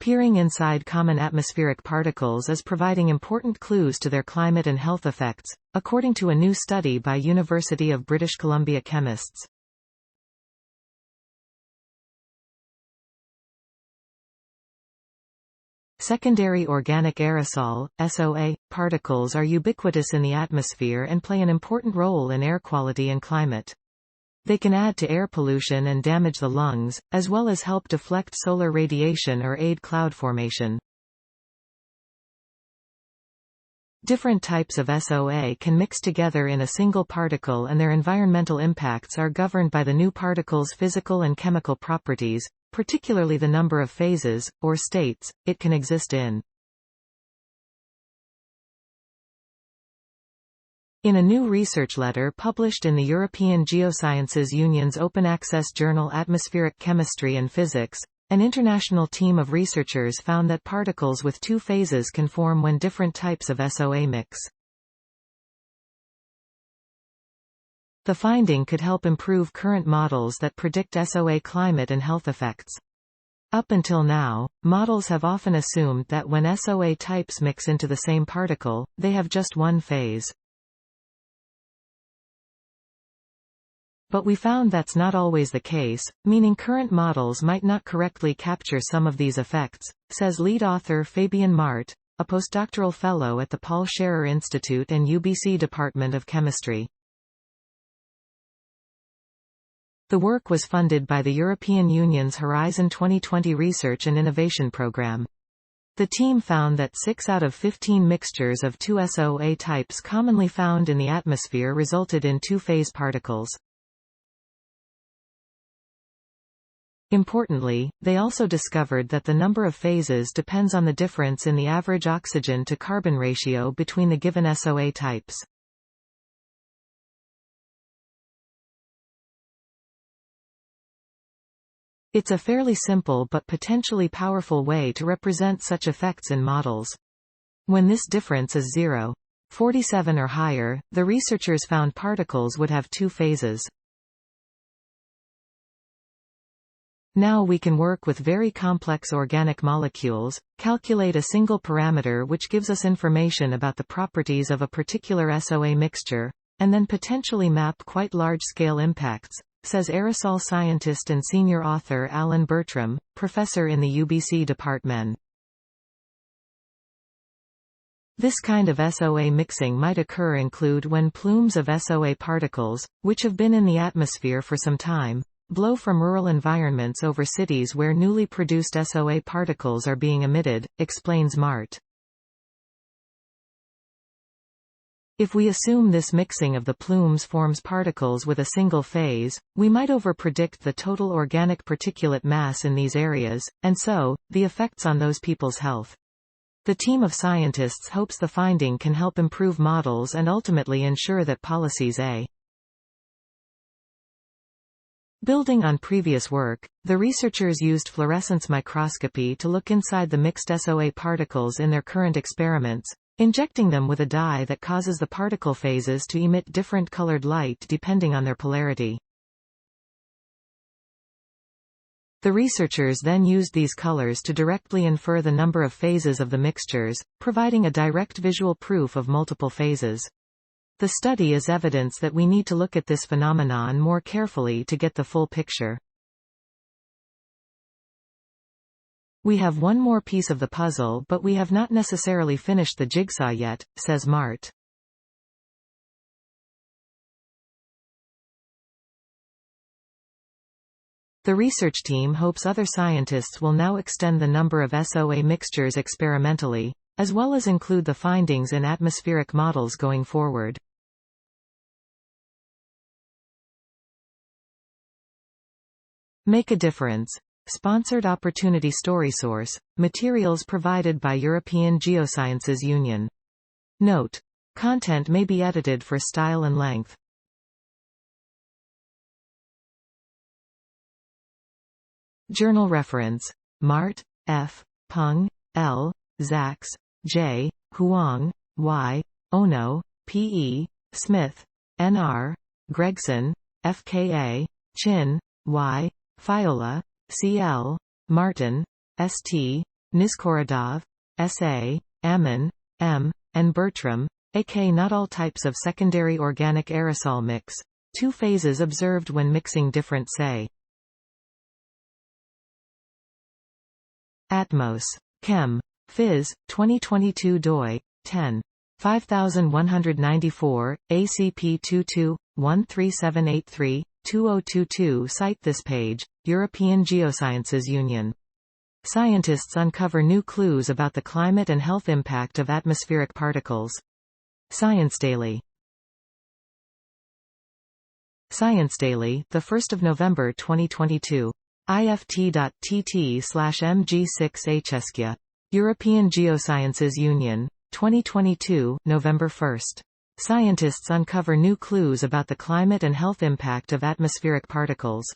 Peering inside common atmospheric particles is providing important clues to their climate and health effects, according to a new study by University of British Columbia chemists. Secondary organic aerosol, SOA, particles are ubiquitous in the atmosphere and play an important role in air quality and climate. They can add to air pollution and damage the lungs, as well as help deflect solar radiation or aid cloud formation. Different types of SOA can mix together in a single particle, and their environmental impacts are governed by the new particle's physical and chemical properties, particularly the number of phases, or states, it can exist in. In a new research letter published in the European Geosciences Union's open-access journal Atmospheric Chemistry and Physics, an international team of researchers found that particles with two phases can form when different types of SOA mix. The finding could help improve current models that predict SOA climate and health effects. Up until now, models have often assumed that when SOA types mix into the same particle, they have just one phase. But we found that's not always the case, meaning current models might not correctly capture some of these effects, says lead author Fabian Mart, a postdoctoral fellow at the Paul Scherrer Institute and UBC Department of Chemistry. The work was funded by the European Union's Horizon 2020 Research and Innovation Programme. The team found that 6 out of 15 mixtures of two SOA types commonly found in the atmosphere resulted in two-phase particles. Importantly, they also discovered that the number of phases depends on the difference in the average oxygen-to-carbon ratio between the given SOA types. It's a fairly simple but potentially powerful way to represent such effects in models. When this difference is 0.47 or higher, the researchers found particles would have two phases. Now we can work with very complex organic molecules, calculate a single parameter which gives us information about the properties of a particular SOA mixture, and then potentially map quite large-scale impacts, says aerosol scientist and senior author Alan Bertram, professor in the UBC department. This kind of SOA mixing might include when plumes of SOA particles, which have been in the atmosphere for some time, blow from rural environments over cities where newly produced SOA particles are being emitted, explains Mart. If we assume this mixing of the plumes forms particles with a single phase, we might overpredict the total organic particulate mass in these areas, and so, the effects on those people's health. The team of scientists hopes the finding can help improve models and ultimately ensure that policies Building on previous work, the researchers used fluorescence microscopy to look inside the mixed SOA particles in their current experiments, injecting them with a dye that causes the particle phases to emit different colored light depending on their polarity. The researchers then used these colors to directly infer the number of phases of the mixtures, providing a direct visual proof of multiple phases. The study is evidence that we need to look at this phenomenon more carefully to get the full picture. We have one more piece of the puzzle, but we have not necessarily finished the jigsaw yet, says Mart. The research team hopes other scientists will now extend the number of SOA mixtures experimentally, as well as include the findings in atmospheric models going forward. Make a difference. Sponsored opportunity story source, materials provided by European Geosciences Union. Note: content may be edited for style and length. Journal reference: Mart, F. Peng, L. Zaks, J. Huang, Y. Ono, P. E. Smith, N. R. Gregson, F. K. A. Chin, Y. Fiola, C. L. Martin, S. T. Nizhgorodov, S.A., Ammon, M., and Bertram, A.K. Not all types of secondary organic aerosol mix. Two phases observed when mixing different say. Atmos. Chem. Phys. 2022 doi. 10. 5194, ACP 22-13783-2022. Cite this page, European Geosciences Union. Scientists uncover new clues about the climate and health impact of atmospheric particles. Science Daily. Science Daily, 1 November 2022. ift.tt/mg6hskia. European Geosciences Union. 2022, November 1. Scientists uncover new clues about the climate and health impact of atmospheric particles.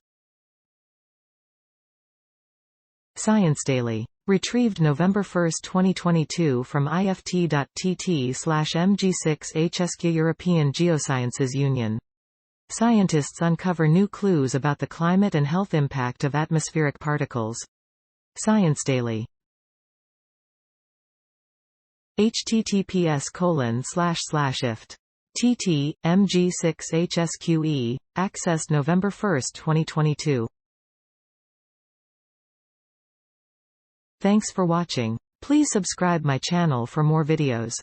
Science Daily. Retrieved November 1, 2022 from ift.tt/mg6hskia. European Geosciences Union. Scientists uncover new clues about the climate and health impact of atmospheric particles. Science Daily. https://ift.tt/mg6hsqe. Accessed November 1, 2022. Thanks for watching. Please subscribe my channel for more videos.